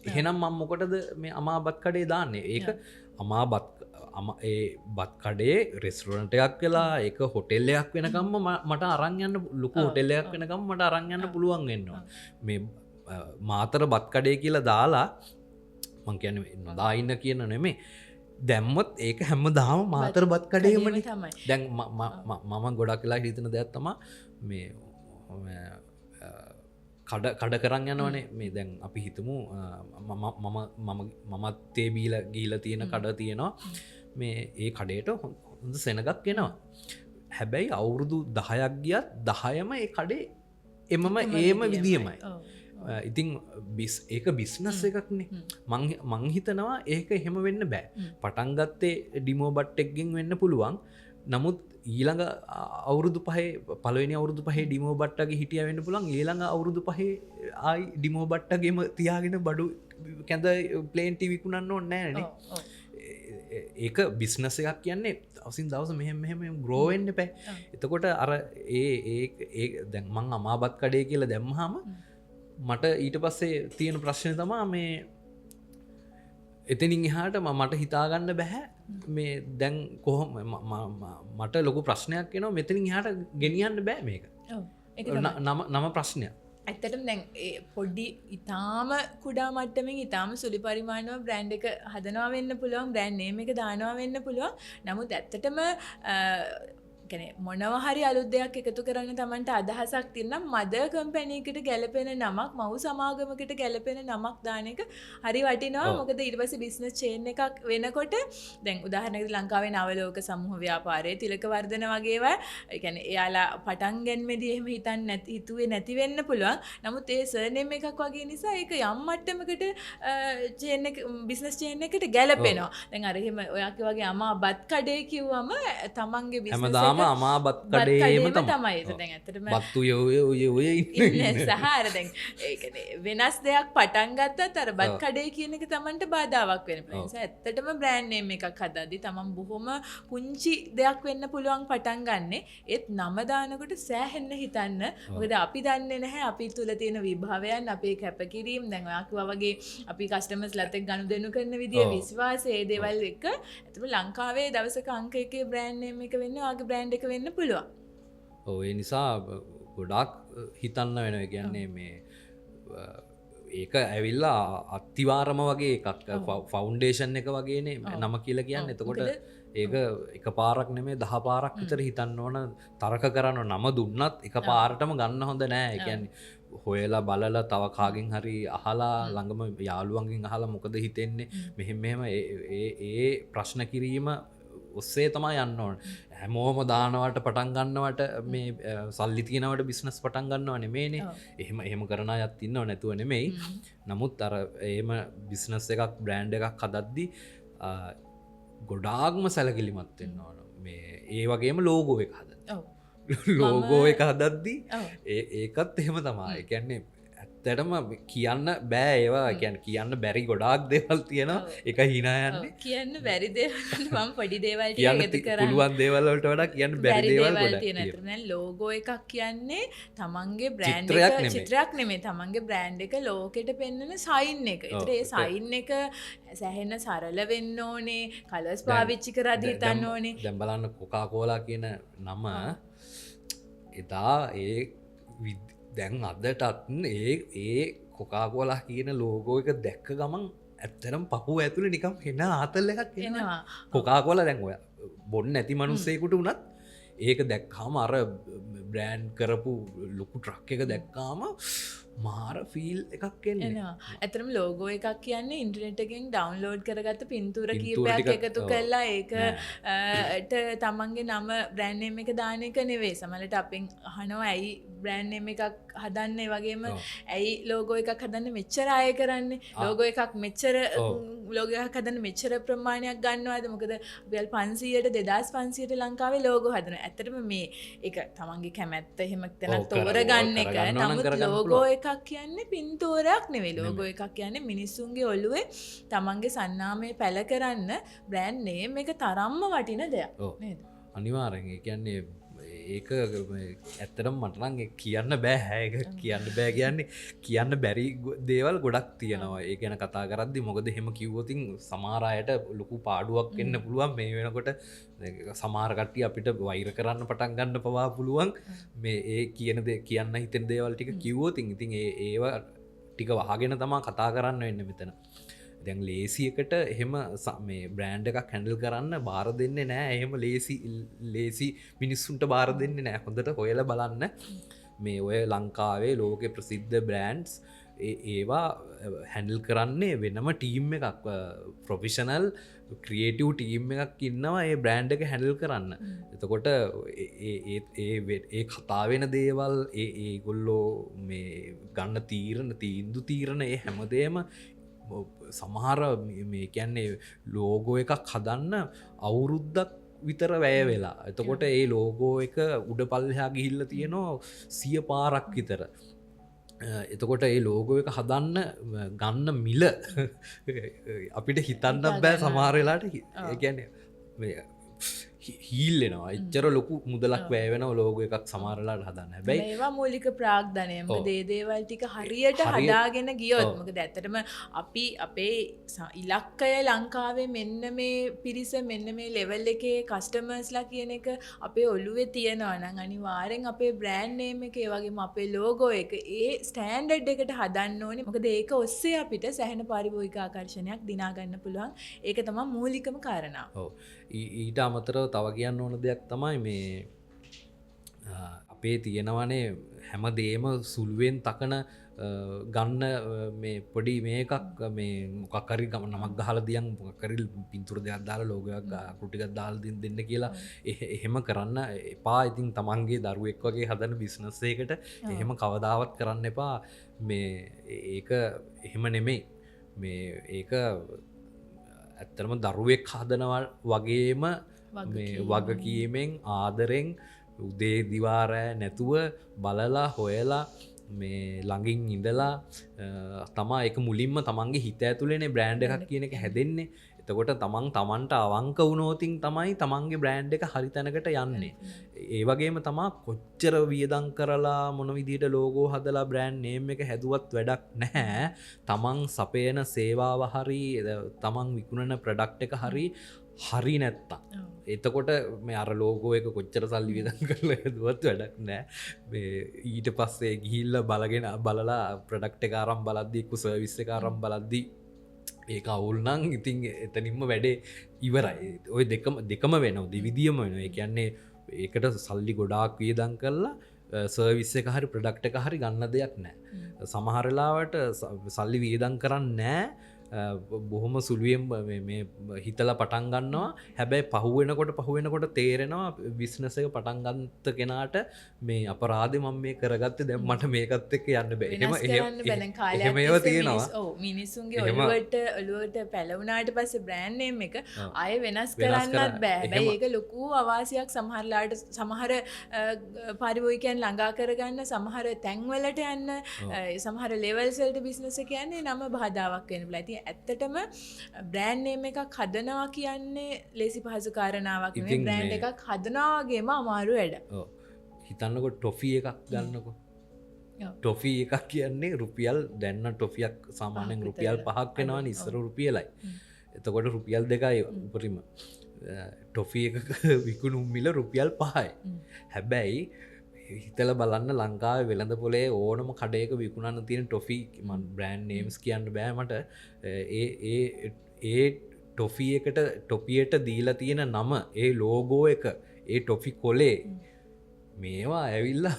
එහෙනම් මම මොකටද මේ අමාබත් කඩේ දාන්නේ? ඒක ඒ බත් කඩේ රෙස්ටොරන්ට් එකක් වෙලා ඒක හොටෙල් එකක් වෙනකම්ම මට අරන් යන්න ලොකු හොටෙල් එකක් වෙනකම් මට අරන් යන්න පුළුවන් වෙනවා. මේ මාතර බත් කඩේ කියලා දාලා මං කියන්නේ නොදා ඉන්න කියන නෙමෙයි. දැම්මොත් ඒක හැමදාම මාතර බත් කඩේමනේ තමයි. දැන් මම ගොඩක් වෙලා හිතන දෙයක් තමයි මේ කඩ කරන්න යනවනේ මේ දැන් අපි හිතමු මමත් තේබීල ගීල තියෙන කඩ තියෙනවා මේ ඒ කඩේට හොඳ සෙනගක් එනවා හැබැයි අවුරුදු 10ක් ගියත් 10ම ඒ කඩේ ඒම විදියමයි ඉතින් ඒක බිස්නස් එකක්නේ මං හිතනවා ඒක එහෙම වෙන්න බෑ පටන්ගත්තේ ඩිමෝ බට්ටෙක්ගෙන් වෙන්න පුළුවන් නමුත් ඊළඟ අවුරුදු පහේ පළවෙනි අවුරුදු පහේ ඩිමෝ බට්ටගේ හිටිය වෙන්න පුළුවන් ඊළඟ අවුරුදු පහේ ආයි ඩිමෝ බට්ටගේම තියාගෙන බඩු කැඳ ප්ලේන් ටී විකුණන්න ඕනේ නෑනේ ඒක බිස්නස් එකක් කියන්නේ අවසින් දවස මෙහෙම ග්‍රෝ වෙන්න එපා එතකොට අර ඒ දැන් මං අමාබත් කඩේ කියලා දැම්මහම මට ඊට පස්සේ තියෙන ප්‍රශ්නය තමා මේ එතනින් එහාට මට හිතාගන්න බැහැ මේ දැන් කොහොම මට ලොකු ප්‍රශ්නයක් එනවා මෙතනින් එහාට ගෙනියන්න බෑ මේක නම ප්‍රශ්නයක් ඇත්තටම දැන් පොඩ්ඩි ඉතාම කුඩා මට්ටමින් ඉතාම සුළි පරිමාණව බ්‍රෑන්ඩ් එක හදනවා වෙන්න පුළුවන් බ්‍රෑන්ඩ් නේම් එක දානවා වෙන්න පුළුවන් නමුත් ඇත්තටම මොනවා හරි අලුත් දෙයක් එකතු කරන්න Tamanට අදහසක් තියෙනම් මදර් කම්පැනියකට ගැලපෙන නමක් මව් සමාගමකට ගැලපෙන නමක් දාන එක හරි වටිනවා මොකද ඊට පස්සේ බිස්නස් චේන් එකක් වෙනකොට දැන් උදාහරණයකට ලංකාවේ නවලෝක සමූහ ව්‍යාපාරයේ තිලකවර්ධන වගේ ඒවා ඒ කියන්නේ එයාලා පටන් ගන්නමේදී එහෙම හිතුවේ නැති වෙන්න පුළුවන් නමුත් ඒ සර්නේම් එකක් වගේ නිසා ඒක යම් මට්ටමකට චේන් එක බිස්නස් චේන් එකට ගැලපෙනවා දැන් අර එහෙම ඔයාගේ වගේ අමා බත් කඩේ කිව්වම තමන්ගේ බිස්නස් අමාබත් කඩේම තමයි ඇතටම බත්තු සහර දැන් වෙනස් දෙයක් පටන් ගත්තත් අර බත් කඩේ කියන එක තමන්ට බාධාවක් වෙන නිසා ඇත්තටම බ්‍රෑන්ඩ් නේම් එකක් හදද්දි තමන් බොහොම පුංචි දෙයක් වෙන්න පුළුවන් පටන් ගන්නෙ ඒත් නම දානකොට සෑහෙන්න හිතන්න මොකද අපි දන්නේ නැහැ අපි තුල තියෙන විභවයන් අපේ කැපකිරීම දැන් ඔයා කිව්වා වගේ අපි කස්ටමර්ස්ලාත් එක්ක ගනුදෙනු කරන විදිය විශ්වාසය ඒ දේවල් එක්ක ඇත්තටම ලංකාවේ දවසක අංක 1 බ්‍රෑන්ඩ් නේම් එක වෙන්නේ ඔයාගේ බ්‍රෑන්ඩ් එක වෙන්න පුළුවන්. ඔව් ඒ නිසා ගොඩාක් හිතන්න වෙනවා කියන්නේ මේ ඒක ඇවිල්ලා අත්තිවාරම වගේ එකක් ෆවුන්ඩේෂන් එක වගේනේ නම කියලා කියන්නේ. එතකොට ඒක එක පාරක් නෙමෙයි 10 පාරක් විතර හිතන්න ඕන තරක කරන්න නම දුන්නත් එක පාරටම ගන්න හොඳ නෑ. ඒ කියන්නේ හොයලා බලලා තව කාගෙන් හරි අහලා ළඟම යාළුවන්ගෙන් අහලා මොකද හිතෙන්නේ මෙහෙම ඒ ප්‍රශ්න කිරීම ඔස්සේ තමයි යන්න ඕන. හැමෝම දානවට පටන් ගන්නවට මේ සල්ලි තියනවට බිස්නස් පටන් ගන්නව නෙමෙයිනේ. එහෙම කරන අයත් ඉන්නව නැතුව නෙමෙයි. නමුත් අර එහෙම බිස්නස් එකක් බ්‍රෑන්ඩ් එකක් හදද්දි ගොඩාක්ම සැලකිලිමත් වෙන්න ඕන. මේ ඒ වගේම ලෝගෝ එක හදන්න. ලෝගෝ එක හදද්දි ඒකත් එහෙම තමයි. ඒ කියන්නේ ඇත්තටම කියන්න බෑ ඒවා කියන්න බැරි ගොඩාක් දේවල් තියෙනවා එක හිනා යන්නේ කියන්න බැරි දේවල් මම පොඩි දේවල් ටික එකතු කරා පුළුවන් දේවල් වලට වඩා කියන්න බැරි දේවල් ගොඩක් තියෙනවා. දැන් ලෝගෝ එකක් කියන්නේ තමන්ගේ බ්‍රෑන්ඩ් එක චිත්‍රයක් නෙමෙයි තමන්ගේ බ්‍රෑන්ඩ් එක ලෝකෙට පෙන්වන සයින් එක. ඒතර ඒ සයින් එක සැහෙන්න සරල වෙන්න ඕනේ. කලර්ස් පාවිච්චි කරද්දී හිතන්න ඕනේ. දැන් බලන්න කොකා කෝලා කියන නම එදා ඒ දැන් අදටත් ඒ කොකාකෝලා කියන ලෝගෝ එක දැක්ක ගමන් ඇත්තරම් පහු ඇතුළ නිකම් හෙන ආතල් එකක් එනවා. කොකාකෝලා දැන් ඔය බොන්න ඇති මනුස්සයෙකුට වුණත් ඒක දැක්කාම අර බ්‍රෑන්ඩ් කරපු ලොකු ට්‍රක් එක දැක්කාම මාර ෆීල් එකක් එනවා. ඇත්තටම ලෝගෝ එකක් කියන්නේ ඉන්ටර්නෙට් එකෙන් ඩවුන්ලෝඩ් කරගත්ත පින්තූර කීපයක් එකතු කරලා ඒකට තමන්ගේ නම බ්‍රෑන්ඩ් නේම් එක දාන එක නෙවෙයි. සමහරවිට අපෙන් අහනවා ඇයි බ්‍රෑන්ඩ් නේම් එකක් හදන්න ඒ වගේම ඇයි ලෝගෝ එකක් හදන්න මෙච්චර අය කරන්නේ? ලෝගෝ එකක් මෙච්චර ලෝගෝ එකක් හදන්න මෙච්චර ප්‍රමාණයක් ගන්නවද? මොකද රුපියල් 500ට 2500ට ලංකාවේ ලෝගෝ හදනවා. ඇත්තටම මේ ඒක තමන්ගේ කැමැත්ත එහෙම තැනක් තෝරගන්න එක. නමුත් ලෝගෝ එකක් කියන්නේ පින්තූරයක් නෙවෙයි. ලෝගෝ එකක් කියන්නේ මිනිස්සුන්ගේ ඔළුවේ තමන්ගේ සන්නාමය පැල කරන්න බ්‍රෑන්ඩ් නේම් එක තරම්ම වටින දෙයක් නේද? අනිවාර්යෙන්. ඒ කියන්නේ ඒක ඇත්තටම මට නම් කියන්න බෑ ඒක කියන්න බෑ කියන්නේ කියන්න බැරි දේවල් ගොඩක් තියෙනවා. ඒ ගැන කතා කරද්දි මොකද එහෙම කිව්වොත් සමහර අයට ලොකු පාඩුවක් එන්න පුළුවන්. මේ වෙනකොට සමහර කට්ටිය අපිට වෛර කරන්න පටන් ගන්න පවා පුළුවන්. මේ ඒ කියන දේ කියන්න හිතෙන දේවල් ටික කිව්වොත් ඉතින් ඒව ටික වහගෙන තමයි කතා කරන්න වෙන්නේ මෙතන. දැන් ලේසියකට එහෙම මේ බ්‍රෑන්ඩ් එකක් හැන්ඩල් කරන්න බාර දෙන්නේ නෑ. එහෙම ලේසි මිනිස්සුන්ට බාර දෙන්නේ නෑ. හොඳට හොයලා බලන්න මේ ඔය ලංකාවේ ලෝක ප්‍රසිද්ධ බ්‍රෑන්ඩ්ස් ඒවා හැඩල් කරන්නේ වෙනම ටීම් එකක් ප්‍රොෆිෂනල් ක්‍රියේටව් ටීම් එකක් ඉන්නවා ඒ බ්‍රෑන්් එක හැඩල් කරන්න එතකොට ඒ කතාවෙන දේවල් ඒගොල්ලෝ මේ ගන්න තීරණ තීන්දු තීරණ ඒ හැමදේම සමහර මේ කියන්නේ ලෝගෝ එකක් හදන්න අවුරුද්දක් විතර වැය වෙලා එතකොට ඒ ලෝගෝ එක උඩ පල්ලහා ගිහිල්ල තියෙනවා 100 පාරක් විතර එතකොට ඒ ලෝගෝ එක හදන්න ගන්න මිල අපිට හිතන්න බෑ සමහරලාට ගැන හීල්ලෙනවා එච්චර ලොකු මුදලක් වැෑවෙන ලෝග එකක් සමාරලාට හදන්න බැයි ඒවා මූලික ප්‍රාග්ධනයම දේදේවල් ටික හරියට හදාගෙන ගියොත්මක දැත්තටම අපි අපේ ඉලක්කය ලංකාවේ මෙන්න මේ පිරිස මෙන්න මේ ලෙවල් එකේ කස්ටමර්ස්ලා කියන එක අපේ ඔල්ලුවේ තියෙනවා නම් අනිවාර්යෙන් අපේ බ්‍රෑන්ඩ් නේම් එක ඒ වගේම අපේ ලෝගෝ එක ඒ ස්ටෑන්ඩඩ් එකට හදන්න ඕනේ මොකද ඒක ඔස්සේ අපිට සැහෙන පාරිභෝගික ආකර්ෂණයක් දිනා ගන්න පුළුවන් ඒක තමයි මූලිකම කාරණා. ඔව් ඊට අමතරව තව කියන්න ඕන දෙයක් තමයි මේ අපේ තියෙනවනේ හැම දේම සුළුවෙන් තකන ගන්න මේ පොඩි මේකක් මේ මොකක්කරි ගම නමක් ගහල දියන් මොකකරල් පින්තුර දෙයක් දාලා ලෝගයක් කුටිකක් දාල් දෙන්න කියලා එහෙම කරන්න එපා ඉතින් තමන්ගේ දරුවෙක් වගේ හදන බිස්නස්සයකට එහෙම කවදාවත් කරන්න එපා මේ ඒක එහෙම නෙමෙයි මේ ඒක ඇත්තරම දරුවෙක් හදනවල් වගේම වගකීමෙන් ආදරෙන් උදේ දිවාරෑ නැතුව බලලා හොයලා මේ ළඟින් ඉඳලා තමා එක මුලින්ම තමන්ගේ හිත ඇතුළෙනේ බ්‍රෑන්ඩ් එකක් කියන එක හැදෙන්නේ එතකොට තමන්ට අවංක වුණෝතින් තමයි තමන්ගේ බ්‍රෑන්ඩ් එක හරි තැනකට යන්නේ ඒ වගේම තමා කොච්චර වියදං කරලා මොන විදිහට ලෝගෝ හදලා බ්‍රෑන්ඩ් නේම් එක හැදුවත් වැඩක් නැහැ තමන් සපයන සේවාව හරි තමන් විකුණන ප්‍රොඩක්ට් එක හරි නැත්තා එතකොට මේ අර ලෝගෝ එක කොච්චර සල්ලි වියදම් කරලා හැදුවත් වැඩක් නැහැ ඊට පස්සේ ගිහිල්ලා බලගෙන බලලා ප්‍රොඩක්ට් එක අරන් බලද්දී එක්ක සර්විස් එක අරන් බලද්දී ඒක අවුල්නං ඉතින් එතනින්ම වැඩේ ඉවරයි ඔය දෙකම වෙනවා දෙවිදියම වෙන කියන්නේ ඒකට සල්ලි ගොඩාක් වියදම් කරලා සර්විස් එක හරි ප්‍රොඩක්ට් එක හරි ගන්න දෙයක් නෑ සමහරලාවට සල්ලි වියදම් කරන්නේ නෑ බොහොම සුළුවෙන් මේ හිතලා පටන් ගන්නවා හැබැයි පහුවෙනකොට තේරෙනවා බිස්නස් එක පටන් ගන්නත් කෙනාට මේ අපරාධෙ මම මේ කරගත්තේ දැන් මට මේකත් එක්ක යන්න බෑ එහෙම ඒවා තියෙනවා ඔව් මිනිස්සුන්ගේ ඔළුවට පැලවුණාට පස්සේ බ්‍රෑන්ඩ් නේම් එක ආයෙ වෙනස් කරන්නත් බෑ හැබැයි ඒක ලොකු අවාසියක් සමහරලාට සමහර පරිභෝගිකයන් ළඟා කරගන්න සමහර තැන්වලට යන්න සමහර ලෙවල්ස් වලට බිස්නස් එක යන්නේ නම බාධාවක් වෙන්න පුළුවන් ඇත්තටම බ්‍රෑන්ඩ් නේම් එකක් හදනවා කියන්නේ ලේසි පහසු කාරණාවක් නෙවෙයි බ්‍රෑන්ඩ් එකක් හදනවා වගේම අමාරු වැඩ. ඔව්. හිතන්නකො ටොෆි එකක් ගන්නකො. ටොෆි එකක් කියන්නේ රුපියල් දැන්න ටොෆියක් සාමාන්‍යයෙන් රුපියල් 5ක් වෙනවනේ ඉස්සර රුපියලයි. එතකොට රුපියල් 2යි උපරිම. ටොෆි එකක විකුණු මිල රුපියල් 5යි. හැබැයි හිතල බලන්න ලංකාව වෙළඳ පොලේ ඕනම කඩයක විකුණන්න තියෙන ටොෆි මන් බ්‍රෑන්් නේම්ස් කියන්න බෑමට ඒ ටොෆි එකට ටොපියට දීලා තියෙන නම ඒ ලෝගෝ එක ඒ ටොෆි කොලේ මේවා ඇවිල්ලා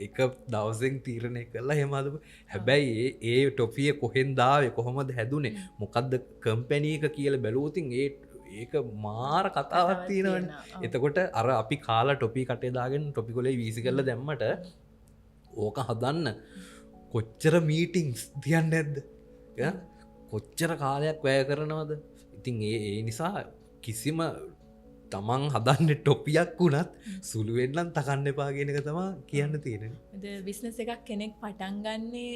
එක දවසෙන් තීරණය කරලා හෙමද හැබැයි ඒ ටොෆිය කොහෙන් දාවේ කොහොමද හැදුනේ මොකක්ද කම්පැනී එක කියල බැලූතින් ඒක මාර කතාවක් තියෙනවන එතකොට අර අපි කාලා ටොපි කටේදාගෙන ටොපි කොලේ වීසි කරල දැම්මට ඕක හදන්න කොච්චර මීටිංස් තියන්න ඇද්ද කොච්චර කාලයක් වැය කරනවද ඉතින් ඒ නිසා කිසිම තමන් හදන්න ටොපියක් වුණත් සුළුවෙන්නම් තකන්න එපාගෙනක තමා කියන්න තියෙන බිස්නස එකක් කෙනෙක් පටන්ගන්නේ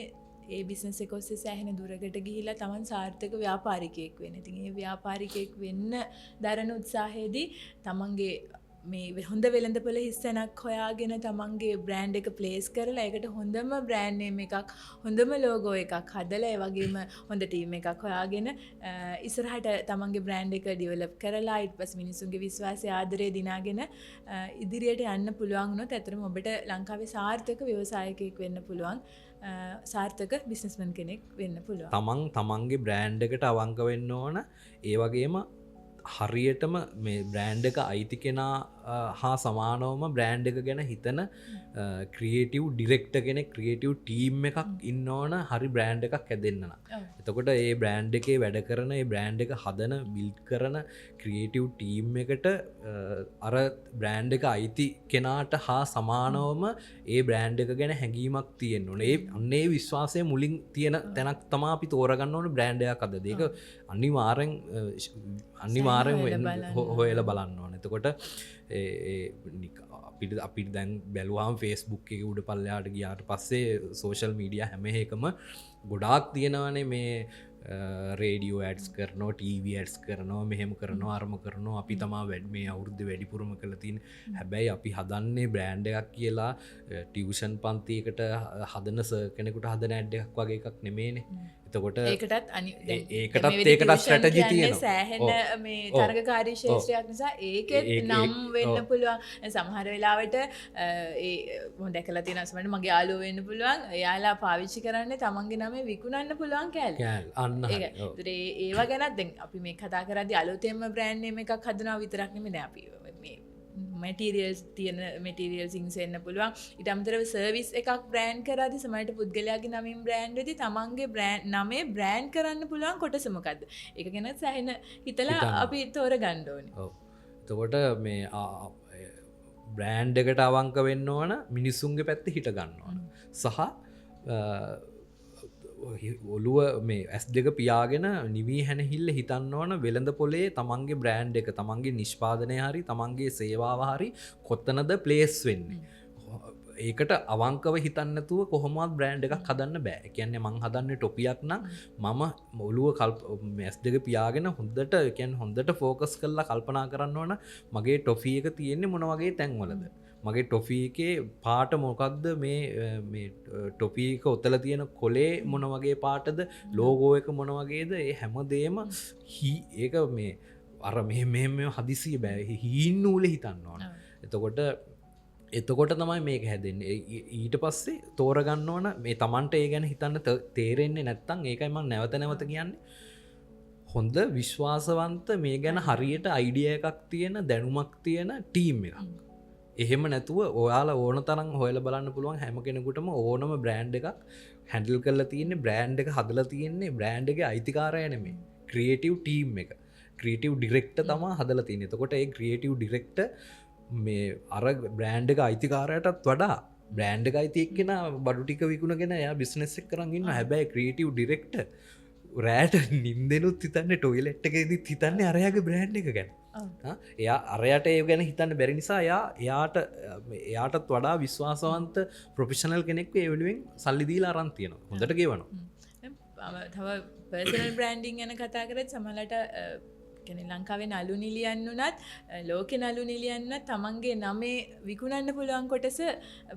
ඒ බිස්නස් එක ඔස්සේ සෑහෙන දුරකට ගිහිලා තමන් සාර්ථක ව්‍යාපාරිකයෙක් වෙන්න. ඉතින් ඒ ව්‍යාපාරිකයෙක් වෙන්න දරන උත්සාහයේදී තමන්ගේ මේ හොඳ වෙළඳපොළ හිස්සනක් හොයාගෙන තමන්ගේ බ්‍රෑන්ඩ් එක ප්ලේස් කරලා ඒකට හොඳම බ්‍රෑන්ඩ් නේම් එකක් හොඳම ලෝගෝ එකක් හදලා ඒ වගේම හොඳ ටීම් එකක් හොයාගෙන ඉස්සරහට තමන්ගේ බ්‍රෑන්ඩ් එක ඩෙවලොප් කරලා ඊට පස්සේ මිනිස්සුන්ගේ විශ්වාසය ආදරය දිනාගෙන ඉදිරියට යන්න පුළුවන් වුණොත් ඇත්තටම ඔබට ලංකාවේ සාර්ථක ව්‍යවසායකයෙක් වෙන්න පුළුවන්. සාර්ථක බිස්නස්මන් කෙනෙක් වෙන්න පුළුවන්. තමන්ගේ බ්‍රෑන්ඩ් එකට අවංක වෙන්න ඕන ඒ වගේම හරියටම මේ බ්‍රෑන්් එක අයිති කෙනා හා සමානවම බ්‍රෑන්් එක ගැන හිතන ක්‍රියටව් ඩිරෙක්ට කෙනෙ ක්‍රියටව් ටීම් එකක් ඉන්න ඕන හරි බ්‍රෑන්් එකක් හැදෙන්න්නන එතකොට ඒ බ්‍රෑන්් එකේ වැඩ කරන ඒ බ්‍රෑන්් එක හදන බිල්් කරන ක්‍රියටව් ටීම් එකට අර බ්‍රෑන්් එක අයිති කෙනාට හා සමානවම ඒ බ්‍රෑන්් එක ගැන හැඟීමක් තියෙන්න්න ඕන ඒ අන්නේ විශ්වාසය මුලින් තියෙන තැනක් තමා අපි තෝරගන්න ඕන බ්‍රෑන්්ඩයක් අද දෙක අනිවාරෙන් අනිවාරෙන් හොයල බලන්න ඕන එතකොට අපිට දැන් බැලවාම් ෆේස්බුක් එක උඩ පල්ලයාට ගියාට පස්සේ සෝෂල් මීඩිය හැම එකම ගොඩාක් තියෙනවනේ මේ රේඩියෝ ඇඩ්ස් කරනවා ටීවී ඇඩ්ස් කරනවා මෙහෙම කරනවා අරම කරනවා අපි තමා වැඩ මේ අවුරුද්ධ වැඩිපුරම කළ තින් හැබැයි අපි හදන්නේ බ්‍රෑන්් එකක් කියලා ටියවෂන් පන්තියකට හදනස කෙනෙකුට හදන ඇඩ් එකක් වගේ එකක් නෙමේනේ එතකොට ඒකටත් ඒකටත් ඒකට ස්ට්‍රටජි තියෙන සෑහෙන මේ තරගකාරී ශේෂත්‍රයක් නිසා ඒක නම් වෙන්න පුළුවන් සමහර වෙලාවට හොඳ කල තිනස්මට මගේ යාලුව වෙන්න පුළුවන් යාලා පාවිච්චි කරන්න තමන්ගේ නම විකුණන්න පුළුවන් කෑල් අන්න ඒවා ගැනත් අපි මේ කතා කරදි අලුතෙම බ්‍රෑන්් එකක් හදනා විතරක්නෙම නැපි මැටීරියල්ස් තියෙන මැටීරියල් සිංසෙන්න්න පුළුවන් ඉට අමතරව සර්විස් එකක් බ්‍රෑන්් කරදි සමට පුද්ගලයාගේ නමින් බ්‍රෑන්්ඩදි තමන්ගේ බ්‍රෑන්් නමේ බ්‍රෑන්් කරන්න පුළුවන් කොටසමකක්ද එක ගැන සැහෙන හිතලා අපි තෝර ගණ්ඩෝනි තකොට මේ බ්‍රෑන්් එකට අවංක වෙන්න ඕන මිනිස්සුන්ගේ පැත්ත හිට ගන්න ඕන සහ ඔළුව මේ ඇස් දෙක පියාගෙන නිවී හැනහිල්ල හිතන්න ඕන වෙළඳ පොලේ තමන්ගේ බ්‍රෑන්් එක තමන්ගේ නිෂ්පාදනය හරි තමන්ගේ සේවාව හරි කොත්තනද ප්ලේස් වෙන්නේ ඒකට අවංකව හිතන්නතුව කොහොමත් බ්‍රෑන්් එකක් හදන්න බෑ කියන්නේ මං හදන්න ටොපියක් නම් මම මොළුව මැස් දෙක පියාගෙන හොඳට කියන් හොඳට ෆෝකස් කරලා කල්පනා කරන්න ඕන මගේ ටොෆී එක තියෙන්නේ මොනවගේ තැන්වලද මගේ ටොෆී එකේ පාට මොකක්ද මේ ටොපීක ඔත්තල තියෙන කොලේ මොන වගේ පාටද ලෝගෝ එක මොන වගේද ඒ හැමදේම ඒක මේ අර මෙ හදිසිය බෑ හීන් නූල හිතන්න ඕන එතකොට තමයි මේක හැදෙන්නේ ඊට පස්සේ තෝරගන්න ඕන මේ තමන්ට ඒ ගැන හිතන්න තේරෙන්නේ නැත්තං ඒකයි මං නැවත නැවත කියන්නේ හොඳ විශ්වාසවන්ත මේ ගැන හරියට අයිඩිය එකක් තියෙන දැනුමක් තියෙන ටීම් එකක් එහෙම නැතුව ඔයාලා ඕන තරම් හොයලා බලන්න පුළුවන් හැම කෙනෙකුටම ඕනම බ්‍රෑන්ඩ් එකක් හැන්ඩල් කරලා තියෙන්නේ බ්‍රෑන්ඩ් එක හදලා තියෙන්නේ බ්‍රෑන්ඩ් එකේ අයිතිකාරය නෙමෙයි ක්‍රියේටිව් ටීම් එක ක්‍රියේටිව් ඩිරෙක්ටර් තමයි හදලා තියෙන්නේ. එතකොට ඒ ක්‍රියේටිව් ඩිරෙක්ටර් මේ අර බ්‍රෑන්ඩ් එක අයිතිකාරයටත් වඩා බ්‍රෑන්ඩ් එක අයිති එක්කෙනා බඩු ටික විකුණගෙන එයා බිස්නස් එක කරන් ඉන්නවා. හැබැයි ක්‍රියේටිව් ඩිරෙක්ටර් රෑට නින්දෙනුත් හිතන්නේ ටොයිලෙට් එකේදීත් හිතන්නේ අරයාගේ බ්‍රෑන්ඩ් එක ගැන. එයා අරයට ඒ ගැන හිතන්න බැරි නිසා එයාටත් වඩා විශ්වාසවන්ත ප්‍රොෆෙෂනල් කෙනෙක් ඒ වෙනුවෙන් සල්ලි දීලා අරන් තියෙනවා. හොඳට ගෙවනවා. තව පර්සනල් බ්‍රෑන්ඩින් ගැන කතා කරත් සමහරට ලංකාවේ නලු නිලියන් වුණත් ලෝකෙ නලු නිලියන්න තමන්ගේ නමේ විකුණන්න පුළුවන් කොටස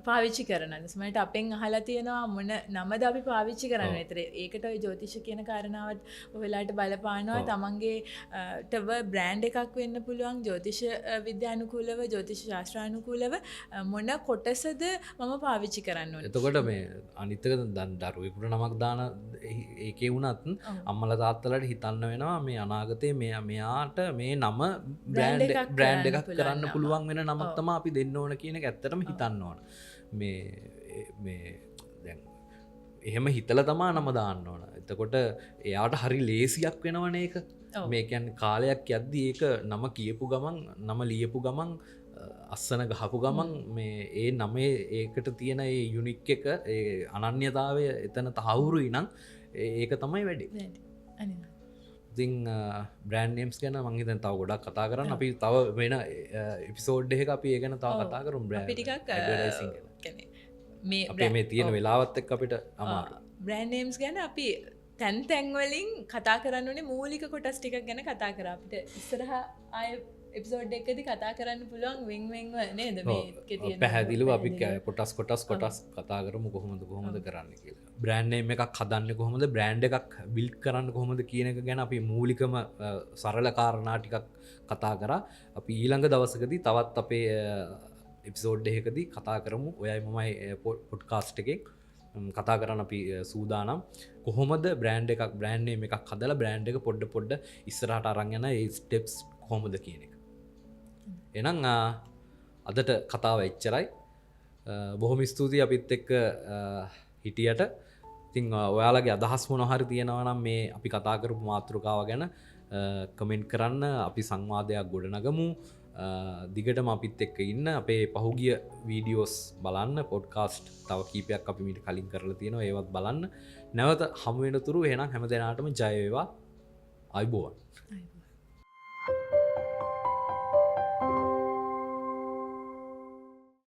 පාවිච්චි කරන ස්මට අපෙන් අහලා තියෙනවා මොන නමද අපි පාවිච්චි කරන්න එතර ඒකට ජෝතිෂ කියන කාරණාවත් ඔවෙලාට බලපානවා තමන්ගේ ටව බ්‍රෑන්් එකක් වෙන්න පුළුවන් ජෝතිෂ විද්‍යානුකූලව ජෝතිෂ ශාස්ත්‍රානුකූලව මොන කොටසද මම පාවිච්චි කරන්න එතකොට මේ අනිතක දන් දරුවෙකුට නමක් දාන ඒක වුණත් අම්මල තාත්තලට හිතන්න වෙනවා මේ අනාගතය මෙයාට මේ නම බ්‍රෑන්් එකක් කරන්න පුළුවන් වෙන නමක් තම අපි දෙන්න ඕන කියන ඇත්තරම හිතන්න ඕන මේ දැන් එහෙම හිතල තමා නම දාන්න ඕන. එතකොට එයාට හරි ලේසියක් වෙනවන එක මේකැන් කාලයක් යද්දී ඒක නම කියපු ගමන් නම ලියපු ගමන් අස්සන ගහපු ගමන් මේ ඒ නමේ ඒකට තියෙන ඒ යුනික් එක අනන්‍යතාවය එතන තහවුරුයි නම් ඒක තමයි වැඩි. ඉතින් බ්‍රෑන්ඩ් නේම්ස් ගැන මං හිතන්නේ තව ගොඩක් කතා කරන්න අපි තව වෙන එපිසෝඩ් එකක අපි ඒ ගැන තව කතා කරමු බ්‍රෑන්ඩ් ඇඩ්වර්ටයිසින් ගැන. මේ තියෙන වෙලාවත් එක්ක අපිට අමාරු. බ්‍රෑන්ඩ් නේම්ස් ගැන අපි තැන් වලින් කතා කරන්න ඕනේ මූලික කොටස් ටිකක් ගැන කතා කරා. අපිට ඉස්සරහා ආය එපිසෝඩ් එකකදී කතා කරන්න පුළුවන් වෙන්වෙන්ව නේද මේකේ තියෙන පැහැදිලිව අපි කොටස් කතා කරමු කොහොමද කරන්න කියලා. බ්‍රෑන්ඩ් නේම් එකක් හදන්නේ කොහොමද බ්‍රෑන්ඩ් එකක් බිල්ඩ් කරන්න කොහොමද කියන එක ගැන අපි මූලිකම සරල කාරණා ටිකක් කතා කරා. අපි ඊළඟ දවසකදී තවත් අපේ එපිසෝඩ් එකකදී කතා කරමු. ඔයයි මමයි පොඩ්කාස්ට් එකෙන් කතා කරන්න අපි සූදානම් කොහොමද බ්‍රෑන්ඩ් එකක් බ්‍රෑන්ඩ් නේම් එකක් හදලා බ්‍රෑන්ඩ් එක පොඩ්ඩ ඉස්සරහට අරන් යන ඒ ස්ටෙප්ස් කොහොමද කියන එක. එනම් අදට කතාව එච්චරයි. බොහොම ස්තුතියි අපිත් එක්ක හිටියට. ඉතින් ඔයාලගේ අදහස් මොනහරි තියෙනවා නම් මේ අපි කතා කරපු මාතෘකාව ගැන කමෙන්ට් කරන්න. අපි සංවාදයක් ගොඩනගමු. දිගටම අපිත් එක්ක ඉන්න. අපේ පහුගිය වීඩියෝස් බලන්න. පොඩ්කාස්ට් තව කීපයක් අපි මීට කලින් කරලා තියෙනවා. ඒවත් බලන්න. නැවත හමු වෙනතුරු එහෙනම් හැම දෙනාටම ජය වේවා. අයබෝවන්.